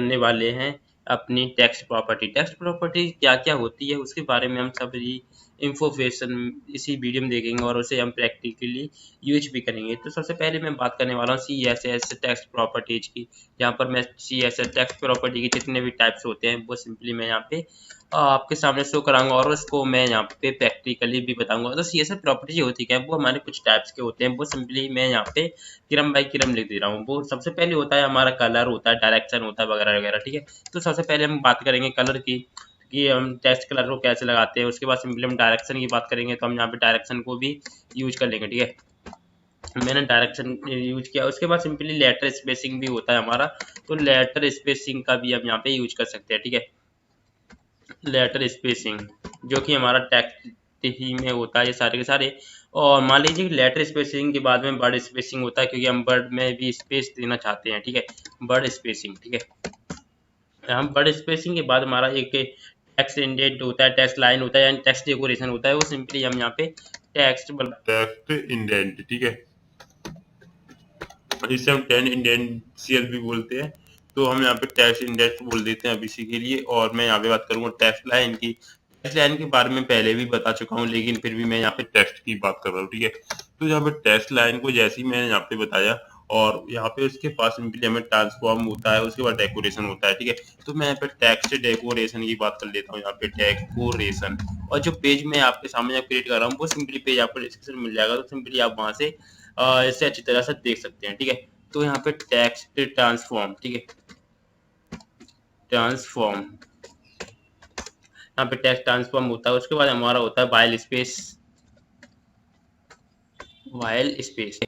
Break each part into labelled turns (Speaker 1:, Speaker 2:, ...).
Speaker 1: करने वाले हैं अपनी टेक्स्ट प्रॉपर्टी। टेक्स्ट प्रॉपर्टी क्या क्या होती है उसके बारे में हम सभी इंफॉर्मेशन इसी वीडियो में देखेंगे और उसे हम प्रैक्टिकली यूज भी करेंगे। तो सबसे पहले मैं बात करने वाला हूँ CSS टेक्स्ट प्रॉपर्टीज की, जहाँ पर मैं CSS टेक्स्ट प्रॉपर्टी के जितने भी टाइप्स होते हैं वो सिंपली मैं यहाँ पे आपके सामने शो कराऊंगा और उसको मैं यहाँ पे प्रैक्टिकली भी बताऊंगा। तो CSS प्रॉपर्टी होती है वो हमारे कुछ टाइप्स के होते हैं, वो सिंपली मैं यहाँ पे क्रम बाई क्रम लिख दे रहा हूँ। वो सबसे पहले होता है हमारा कलर होता है, डायरेक्शन होता है वगैरह वगैरह, ठीक है। तो सबसे पहले हम बात करेंगे कलर की कि हम टेक्स्ट कलर को कैसे लगाते हैं। उसके बाद सिंपली हम डायरेक्शन की बात करेंगे, तो हम यहाँ पे डायरेक्शन को भी यूज कर लेंगे, ठीक है। मैंने डायरेक्शन यूज किया। उसके बाद सिंपली लेटर स्पेसिंग भी होता है हमारा, तो लेटर स्पेसिंग का भी हम यहाँ पे यूज कर सकते हैं, ठीक है। लेटर स्पेसिंग जो कि हमारा टेक्स्ट ही में होता है ये सारे के सारे। और मान लीजिए लेटर स्पेसिंग के बाद में वर्ड स्पेसिंग होता है, क्योंकि हम वर्ड में भी स्पेस देना चाहते हैं, ठीक है। वर्ड स्पेसिंग, ठीक है। हम वर्ड स्पेसिंग के बाद हमारा एक टेक्स्ट इंडेंट होता है, टेक्स्ट लाइन होता है, यानी टेक्स्ट डेकोरेशन होता है। वो सिंपली हम यहाँ पे टेक्स्ट इंडेंट, ठीक है, जिसे हम टेन इंडेंशियल भी बोलते हैं। तो हम यहाँ पे टेक्स्ट इंडेंट बोल देते हैं अभी इसी के लिए। और मैं यहाँ पे बात करूंगा टेक्स्ट लाइन की। टेक्स्ट लाइन के बारे में पहले भी बता चुका हूँ, लेकिन फिर भी मैं यहाँ पे टेक्स्ट की बात कर रहा हूँ, ठीक है। तो यहाँ पे टेक्स्ट लाइन को जैसे ही मैंने यहाँ पे बताया, और यहाँ पे उसके पास सिंपली हमें ट्रांसफॉर्म होता है, उसके बाद डेकोरेशन होता है, ठीक है। तो मैं यहाँ पे टेक्स्ट डेकोरेशन की बात कर लेता हूँ, यहाँ पे डेकोरेशन। और जो पेज मैं आपके सामने क्रिएट कर रहा हूँ वो सिंपली पेज आपको डिस्क्रिप्शन मिल जाएगा, तो सिंपली आप वहां से इसे अच्छी तरह से देख सकते हैं, ठीक है। तो यहाँ पे टेक्स्ट ट्रांसफॉर्म, ठीक है, ट्रांसफॉर्म, यहाँ पे टेक्स्ट ट्रांसफॉर्म होता है। उसके बाद हमारा होता है while space, while space.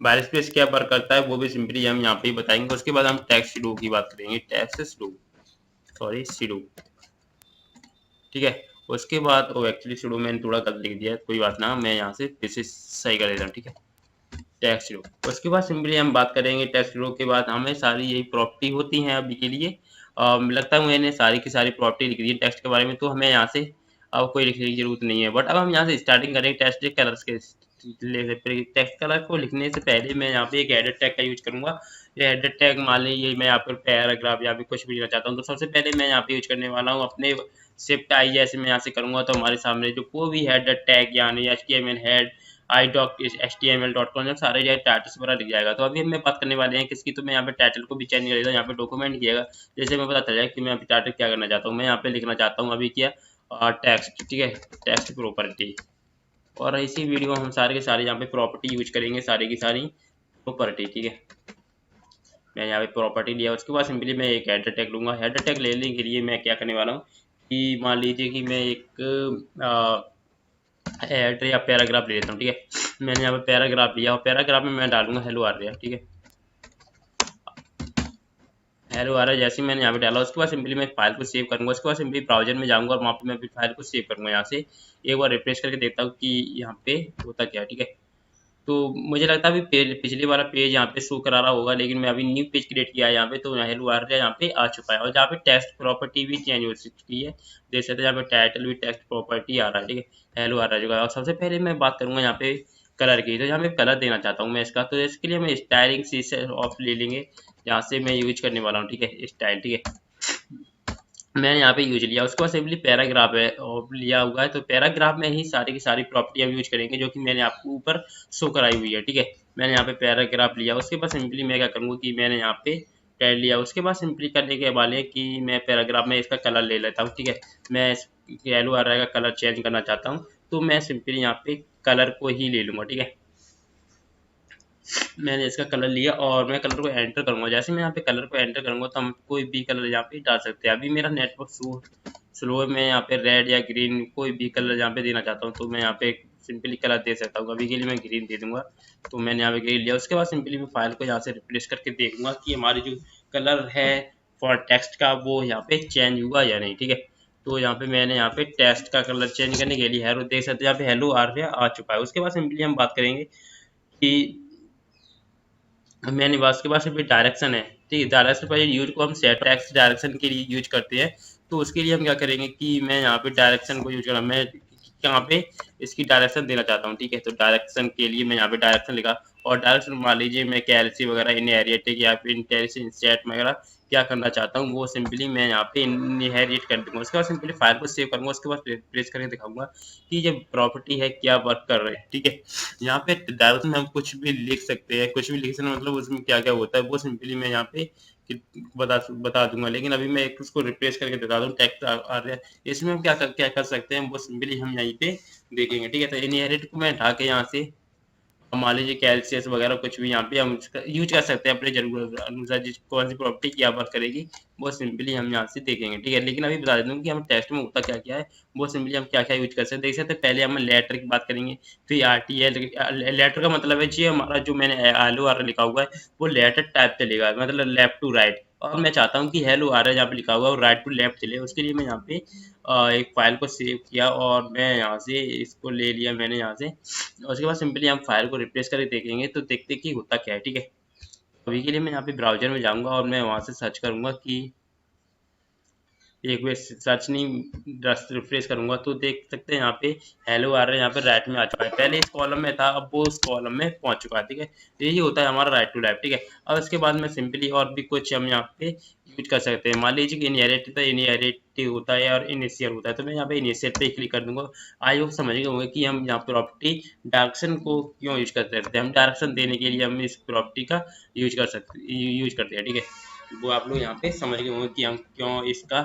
Speaker 1: While space क्या वर्क करता है वो भी सिंपली हम यहाँ पे बताएंगे। उसके बाद हम टेक्स्ट शैडो की बात करेंगे, टेक्स्ट शैडो, सॉरी शैडो, ठीक है। उसके बाद एक्चुअली शैडो मैंने थोड़ा गलत लिख दिया, कोई बात ना, मैं यहाँ से फिर से सही कर देता हूँ, ठीक है। टेक्स्ट रो, उसके बाद सिंपली हम बात करेंगे टेक्स्ट रो के बाद हमें सारी यही प्रॉपर्टी होती हैं अभी के लिए। लगता है मैंने सारी की सारी प्रॉपर्टी लिख दी है टेक्स्ट के बारे में, तो हमें यहाँ से अब कोई लिखने की जरूरत नहीं है। बट अब हम यहाँ से स्टार्टिंग करेंगे टेक्स्ट कलर्स के टेक्स्ट कलर को लिखने से पहले मैं यहाँ पे एक एडिट टैग का यूज करूंगा। ये एडिट टैग मान लीजिए मैं यहाँ पर पैराग्राफ या फिर कुछ भी लिखना चाहता हूँ, तो सबसे पहले मैं यहाँ पे यूज करने वाला हूँ अपने शिफ्ट आई, जैसे मैं यहाँ से करूंगा तो हमारे सामने जो कोई भी हेडर टैग यानी HTML हेड HTML.com सारे जो टाइटल्स वगैरह लिख जाएगा। तो अभी मैं बात करने वाले हैं किसकी, तो मैं यहाँ पे टाइटल को भी चेंज कर देता हूँ, यहाँ पे डॉक्यूमेंट किएगा, जैसे मैं पता चल जाए कि मैं अभी टाइटल क्या करना चाहता हूँ। मैं यहाँ पे लिखना चाहता हूँ अभी क्या, टेक्स्ट, ठीक है, टेक्स्ट प्रॉपर्टी। और इसी वीडियो हम सारे के सारे यहाँ पे प्रॉपर्टी यूज करेंगे, सारी की सारी प्रॉपर्टी, ठीक है। मैं यहाँ पे प्रॉपर्टी लिया, उसके बाद सिंपली मैं एक हेडर टैग लूंगा। हेडर टैग लेने के लिए मैं क्या करने वाला हूँ कि मान लीजिए कि मैं एक हेडर या पैराग्राफ ले लेता हूँ, ठीक है। मैंने यहाँ पे पैराग्राफ लिया और पैराग्राफ में मैं डालूंगा हेलो आर्या, ठीक है, हेलो आर्या। जैसे ही मैंने यहाँ पे डाला उसके बाद सिंपली मैं फाइल को सेव करूंगा। उसके बाद सिंपली ब्राउजर में जाऊंगा और वहाँ पे मैं फाइल को सेव करूंगा। यहाँ से एक बार रिफ्रेश करके देखता हूँ कि यहाँ पे होता क्या है, ठीक है। तो मुझे लगता है अभी पिछले वाला पेज यहाँ पे शो करा रहा होगा, लेकिन मैं अभी न्यू पेज क्रिएट किया है यहाँ पे, तो हेलो आर्या यहाँ पे आ चुका है। और जहाँ पे टेक्स्ट प्रॉपर्टी भी चेंज हो चुकी है, देख सकते हैं यहाँ पे टाइटल भी टेक्स्ट प्रॉपर्टी आ रहा है, ठीक है, हेलो आ रहा है। और सबसे पहले मैं बात करूंगा यहाँ पे कलर की, तो यहाँ पे कलर देना चाहता हूँ मैं इसका, तो इसके लिए मैं स्टाइलिंग से ऑफ ले लेंगे, यहाँ से मैं यूज करने वाला हूँ, ठीक है, स्टाइल, ठीक है, मैंने यहाँ पे यूज लिया। उसके बाद सिंपली पैराग्राफ है और लिया हुआ है, तो पैराग्राफ में ही सारी की सारी प्रॉपर्टियाँ यूज करेंगे जो कि मैंने आपको ऊपर शो कराई हुई है, ठीक है। मैंने यहाँ पे पैराग्राफ लिया, उसके बाद सिंपली मैं क्या करूँगा कि मैंने यहाँ पे टैग लिया। उसके बाद सिंपली करने के वाले कि मैं पैराग्राफ में इसका कलर ले लेता हूँ, ठीक है। मैं येलो आ रहा है कलर चेंज करना चाहता हूँ, तो मैं सिंपली यहाँ पे कलर को ही ले लूँगा, ठीक है। मैंने इसका कलर लिया और मैं कलर को एंटर करूंगा। जैसे मैं यहाँ पे कलर को एंटर करूंगा तो हम कोई भी कलर यहाँ पे डाल सकते हैं। अभी मेरा नेटवर्क स्लो है, मैं यहाँ पे रेड या ग्रीन कोई भी कलर यहाँ पे देना चाहता हूँ, तो मैं यहाँ पे सिंपली कलर दे सकता हूँ। अभी के लिए मैं ग्रीन दे दूंगा, तो मैंने यहाँ पे ग्रीन लिया। उसके बाद सिंपली मैं फाइल को यहाँ से रिप्लेस करके देखूंगा कि हमारी जो कलर है फॉर टेक्स्ट का वो यहाँ पे चेंज हुआ या नहीं, ठीक है। तो यहाँ पे मैंने यहाँ पे टेक्स्ट का कलर चेंज करने के लिए हेलो देख सकते हैं, यहाँ पे हेलो आ चुका है। उसके बाद सिंपली हम बात करेंगे कि मैंने बात के बाद सिर्फ डायरेक्शन है, ठीक है। डायरेक्शन पर यूज को हम सेट टेक्स्ट डायरेक्शन के लिए यूज करते हैं, तो उसके लिए हम क्या करेंगे कि मैं यहाँ पे डायरेक्शन को यूज करा, मैं यहाँ पे इसकी डायरेक्शन देना चाहता हूँ, ठीक है। तो डायरेक्शन के लिए मैं यहाँ पे डायरेक्शन लिखा और डायरेक्शन मान लीजिए मैं कैलसी वगैरह इनहेरिटेड या फिर इंटेलिजेंट वगैरह क्या करना चाहता हूँ वो सिंपली मैं यहाँ पे इनहेरिट कर दूंगा। उसके बाद सिंपली फाइल को सेव करूंगा, उसके बाद प्रेस करके दिखाऊंगा कि ये प्रॉपर्टी है क्या वर्क कर रहे हैं, ठीक है। यहाँ पे डायरेक्शन में हम कुछ भी लिख सकते हैं, कुछ भी लिख सकते हैं, मतलब उसमें क्या क्या होता है वो सिंपली मैं यहाँ पे बता दूंगा। लेकिन अभी मैं एक उसको रिप्लेस करके बता दूँ टेक्स्ट आ रहा है, इसमें हम क्या कर सकते हैं वो सिंपली हम यहीं पे देखेंगे, ठीक है। तो इनहेरिट को मैं हटा के यहाँ से मान लीजिए कैलसियस वगैरह कुछ भी यहाँ पे हम यूज कर सकते हैं अपने जरूरत अनुसार, जिस कौन सी प्रॉपर्टी क्या वर्क करेगी वो सिंपली हम यहाँ से देखेंगे, ठीक है। लेकिन अभी बता देता हूँ कि हम टेस्ट में होता क्या क्या है, वो सिंपली हम क्या क्या यूज कर सकते हैं। देख सकते हैं पहले हम लेटर की बात करेंगे, फिर RTL। लेटर का मतलब है जी हमारा जो मैंने LOR लिखा हुआ है वो लेटर टाइप चलेगा, मतलब लेफ्ट टू राइट। और मैं चाहता हूँ कि हेलो आ रहा है जहाँ पे लिखा हुआ है और राइट टू लेफ्ट चले, उसके लिए मैं यहाँ पे एक फाइल को सेव किया और मैं यहाँ से इसको ले लिया मैंने यहाँ से। उसके बाद सिंपली हम फाइल को रिप्लेस करके देखेंगे तो देखते कि होता क्या है, ठीक है। अभी के लिए मैं यहाँ पे ब्राउजर में जाऊँगा और मैं वहाँ से सर्च करूँगा कि एक बार सर्च नहीं रिफ्रेश करूंगा तो देख सकते हैं यहाँ पे हेलो आ रहा है, यहाँ पे राइट में आ चुका है। पहले इस कॉलम में था, अब वो उस कॉलम में पहुंच चुका है, ठीक है। यही होता है हमारा राइट टू लेफ्ट, ठीक है। अब इसके बाद में सिंपली और भी कुछ हम यहाँ पे यूज कर सकते हैं। मान लीजिए कि इनहेरिट था, इनहेरिट होता है और इनिशियल होता है, तो मैं यहाँ पे इनिशियल पे क्लिक कर दूंगा। आई होप समझ गए होंगे कि हम यहाँ प्रॉपर्टी डायरेक्शन को क्यों यूज करते हैं। हम डायरेक्शन देने के लिए हम इस प्रॉपर्टी का यूज करते हैं, ठीक है। वो आप लोग यहाँ पे समझ गए होंगे कि हम क्यों इसका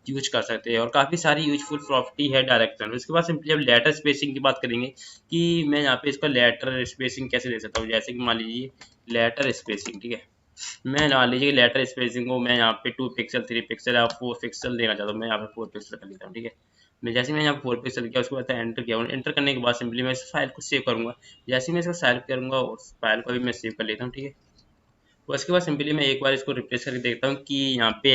Speaker 1: यूज कर सकते हैं और काफ़ी सारी यूजफुल प्रॉपर्टी है डायरेक्शन। उसके बाद सिंपली अब लेटर स्पेसिंग की बात करेंगे कि मैं यहाँ पे इसका लेटर स्पेसिंग कैसे दे सकता हूँ। जैसे कि मान लीजिए लेटर स्पेसिंग, ठीक है। मैं मान लीजिए लेटर स्पेसिंग को मैं यहाँ पे 2 पिक्सल 3 पिक्सल या 4 पिक्सल देना चाहता हूँ। मैं यहाँ पे 4 पिक्सल कर लेता हूँ, ठीक है। मैं यहाँ 4 पिक्सल किया, उसके बाद एंटर किया। एंटर करने के बाद सिंपली मैं इस फाइल को सेव करूँगा। जैसे मैं इसको सेव करूँगा उस फाइल को भी मैं सेव कर लेता हूँ, ठीक है। उसके बाद सिंपली मैं एक बार इसको रिप्लेस करके देखता हूँ कि यहाँ पे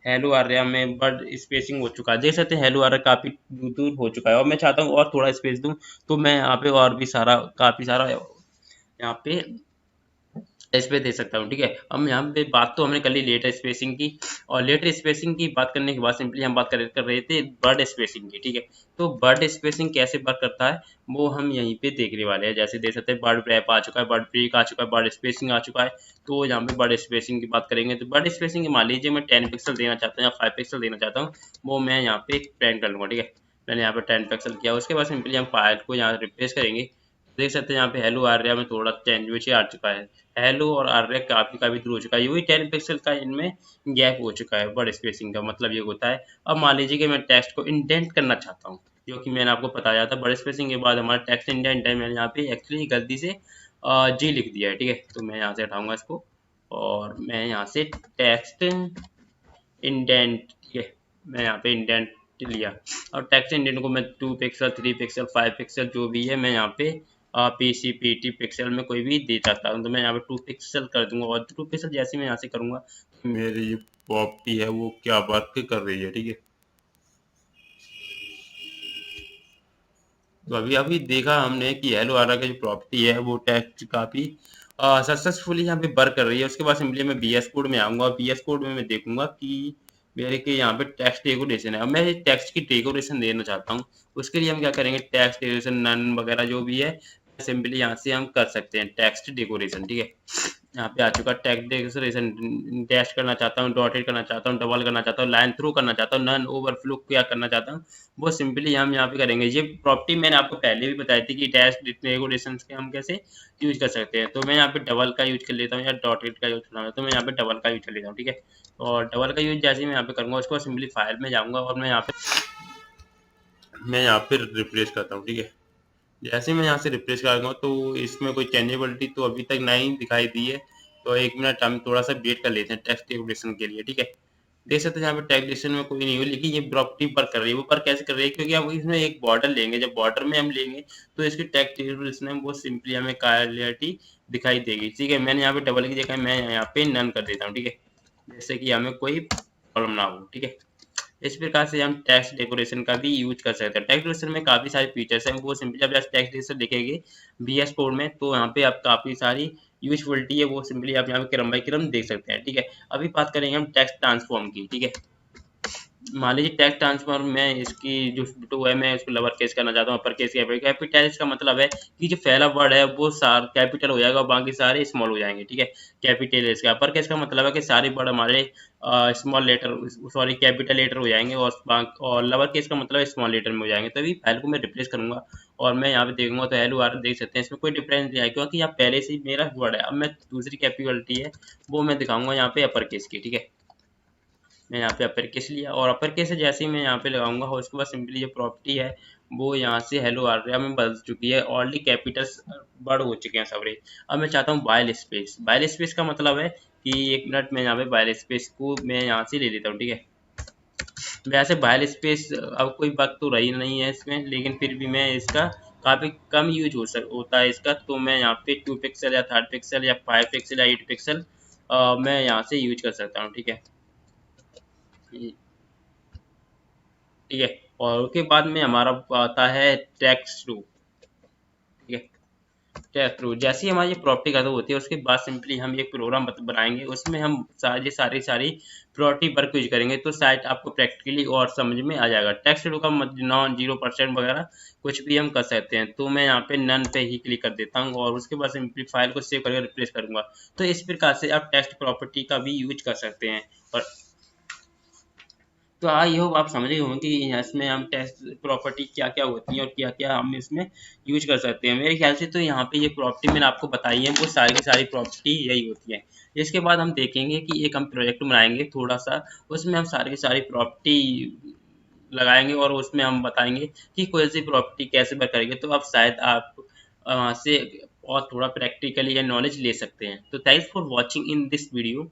Speaker 1: हेलो आर्या में बर्ड स्पेसिंग हो चुका है। देख सकते हैं हेलो आर्या काफ़ी दूर हो चुका है और मैं चाहता हूँ और थोड़ा स्पेस दूँ, तो मैं यहाँ पे और भी काफ़ी सारा यहाँ पे इस पे दे सकता हूँ, ठीक है। अब यहाँ पे बात तो हमने कर ली लेटर स्पेसिंग की, और लेटर स्पेसिंग की बात करने के बाद सिंपली हम बात कर रहे थे बर्ड स्पेसिंग की, ठीक है। तो बर्ड स्पेसिंग कैसे वर्क करता है वो हम यहीं पे देखने वाले हैं। जैसे देख सकते हैं बर्ड रैप आ चुका है, बर्ड ब्रेक आ चुका है, बर्ड स्पेसिंग आ चुका है। तो यहाँ पे बर्ड स्पेसिंग की बात करेंगे तो बर्ड स्पेसिंग मान लीजिए मैं 10 पिक्सल देना चाहता हूँ या 5 पिक्सल देना चाहता हूँ, वो मैं यहाँ पे प्लान कर लूँगा, ठीक है। मैंने यहाँ पे 10 पिक्सल किया। उसके बाद सिंपली हम फाइल को यहाँ रिप्लेस करेंगे। देख सकते हैं यहाँ पे हेलो आर्या में थोड़ा चेंज आ चुका है। हेलो और आर्या काफी दूर हो चुका है, वही 10 पिक्सल का इनमें गैप हो चुका है। बर्ड स्पेसिंग का मतलब ये होता है। अब मान लीजिए कि मैं टेक्स्ट को इंडेंट करना चाहता हूँ, जो कि मैंने आपको बताया था बर्ड स्पेसिंग के बाद हमारा टेक्स्ट इंडेंट है। मैंने यहाँ पे एक्चुअली गलती से जी लिख दिया है, ठीक है। तो मैं यहाँ से हटाऊंगा इसको और मैं यहाँ से टेक्स्ट इंडेंट, ठीक है। मैं यहाँ पे इंडेंट लिया और टेक्स्ट इंडेंट को मैं 2 पिक्सल 3 पिक्सल 5 पिक्सल जो भी है मैं यहाँ पे PCPT पिक्सल में कोई भी दे सकता हूँ। तो मैं यहाँ पे 2 पिक्सल कर दूंगा और 2 पिक्सल जैसे मैं यहाँ से करूँगा मेरी जो प्रॉपर्टी है वो क्या वर्क कर रही है, ठीक है। तो अभी अभी देखा हमने कि हेलो आरा का जो प्रॉपर्टी है वो टेक्स्ट काफ़ी सक्सेसफुली यहाँ पे वर्क कर रही है। उसके बाद सिंपली मैं VS कोड में आऊँगा और VS कोड में मैं देखूंगा कि मेरे के यहाँ पे टेक्स्ट डेकोरेशन है। अब मैं टेक्स्ट की डेकोरेशन देना चाहता हूँ, उसके लिए हम क्या करेंगे टेक्स्ट डेकोरेशन नन वगैरह जो भी है सिंपली यहाँ से हम कर सकते हैं टेक्स्ट डेकोरेशन, ठीक है। यहाँ पे आ चुका टेक्स्ट डेकोरेशन। डैश करना चाहता हूँ, डॉटेड करना चाहता हूँ, डबल करना चाहता हूँ, लाइन थ्रू करना चाहता हूँ, नन ओवरफ्लो क्या करना चाहता हूँ वो सिंपली हम यहाँ पे करेंगे। ये प्रॉपर्टी मैंने आपको पहले भी बताई थी कि डैश डेकोरेशन के हम कैसे यूज कर सकते हैं। तो मैं यहाँ पे डबल का यूज कर लेता हूँ या डॉटेड का यूज करना है तो मैं यहाँ पे डबल का यूज कर लेता हूँ, ठीक है। और डबल का यूज जैसे ही मैं यहाँ पे करूँगा उसको सिंपली फाइल में जाऊँगा और मैं यहाँ पे रिप्लेस करता हूँ, ठीक है। जैसे मैं यहाँ से रिप्लेस करूँगा तो इसमें कोई चेंजेबिलिटी तो अभी तक नहीं दिखाई दी है। तो 1 मिनट हम थोड़ा सा वेट कर लेते हैं टेक्स्ट डेकोरेशन के लिए, ठीक है। देख सकते हैं यहाँ पे टैग डिक्शन में कोई नहीं हो, लेकिन ये प्रॉपर्टी वर्क कर रही है। वो वर्क कैसे कर रही है क्योंकि हम इसमें एक बॉर्डर लेंगे, जब बॉर्डर में हम लेंगे तो इसकी टैग डिक्शन में वो सिंपली हमें क्लियरिटी दिखाई देगी, ठीक है। मैंने यहाँ पे डबल की जगह मैं यहाँ पे नन कर देता हूँ, ठीक है, जैसे कि हमें कोई प्रॉब्लम ना हो, ठीक है। इस प्रकार से हम टेक्स्ट डेकोरेशन का भी यूज कर सकते हैं। टेक्स्ट डेकोरेशन में काफ़ी सारे फीचर्स हैं, वो सिंपली जब टेक्स्ट डेकोरेशन लिखेंगे VS कोड में तो यहाँ पे आप काफ़ी सारी यूजफुलिटी है वो सिंपली आप यहाँ पे क्रम बाई क्रम देख सकते हैं, ठीक है। अभी बात करेंगे हम टेक्स्ट ट्रांसफॉर्म की, ठीक है। मान लीजिए टेक्स्ट ट्रांसफॉर्म में इसकी जो टू है मैं इसको लोअर केस करना चाहता हूँ, अपर केस कैपिटल। इसका मतलब है कि जो पहला वर्ड है वो सार कैपिटल हो जाएगा और बाकी सारे स्मॉल हो जाएंगे, ठीक है। कैपिटल इसका अपर केस का मतलब है कि सारे वर्ड हमारे small letter, sorry capital letter हो जाएंगे, और लोअर केस का मतलब स्मॉल लेटर में हो जाएंगे। तभी फाइल को मैं रिप्लेस करूंगा और मैं यहाँ पे देखूंगा तो हेलो आर देख सकते हैं, इसमें कोई डिफरेंस नहीं आएगा क्योंकि यहाँ पहले से ही मेरा वर्ड है। अब मैं दूसरी कैपिटलिटी है वो मैं दिखाऊंगा यहाँ पे अपर केस की, ठीक है। मैं यहाँ पे अपर केस लिया और अपर केस से जैसे ही मैं यहाँ पे लगाऊंगा और उसके बाद सिंपली जो प्रॉपर्टी है वो यहाँ से हेलो आर्या में बदल चुकी है, ऑलरेडी कैपिटल्स बड़ हो चुके हैं सारे। अब मैं चाहता हूँ वाइल स्पेस। वाइल स्पेस का मतलब है कि एक मिनट में यहाँ पे वाइल स्पेस को मैं यहाँ से ले लेता हूँ, ठीक है। वैसे वाइल स्पेस अब कोई वक्त तो रही नहीं है इसमें, लेकिन फिर भी मैं इसका काफ़ी कम यूज होता है इसका, तो मैं यहाँ पे 2 पिक्सल या 3 पिक्सल या 5 पिक्सल या 8 पिक्सल मैं यहाँ से यूज कर सकता हूँ, ठीक है। ठीक है, और उसके बाद में हमारा आता है टेक्स्ट टू, ठीक है। टेक्स्ट टू जैसे ही हमारी प्रॉपर्टी खत्म होती है उसके बाद सिंपली हम एक प्रोग्राम बनाएंगे, उसमें हम सारी प्रॉपर्टी वर्क यूज करेंगे, तो शायद आपको प्रैक्टिकली और समझ में आ जाएगा। टेक्स्ट टू का नॉन 0% वगैरह कुछ भी हम कर सकते हैं, तो मैं यहाँ पे नन पे ही क्लिक कर देता हूँ और उसके बाद सिंपली फाइल को सेव करके रिप्लेस करूंगा। तो इस प्रकार से आप टेक्स्ट प्रॉपर्टी का भी यूज कर सकते हैं। और तो आई होप आप समझ गए होंगे कि इसमें हम टेस्ट प्रॉपर्टी क्या क्या होती हैं और क्या क्या हम इसमें यूज कर सकते हैं। मेरे ख्याल से तो यहाँ पे ये प्रॉपर्टी मैंने आपको बताई है वो सारी की सारी प्रॉपर्टी यही होती है। इसके बाद हम देखेंगे कि एक हम प्रोजेक्ट बनाएंगे थोड़ा सा, उसमें हम सारी की सारी प्रॉपर्टी लगाएंगे और उसमें हम बताएंगे कि कोई सी प्रॉपर्टी कैसे वर्क करेंगे, तो अब शायद आप वहाँ से और थोड़ा प्रैक्टिकली या नॉलेज ले सकते हैं। तो thanks for watching in this video.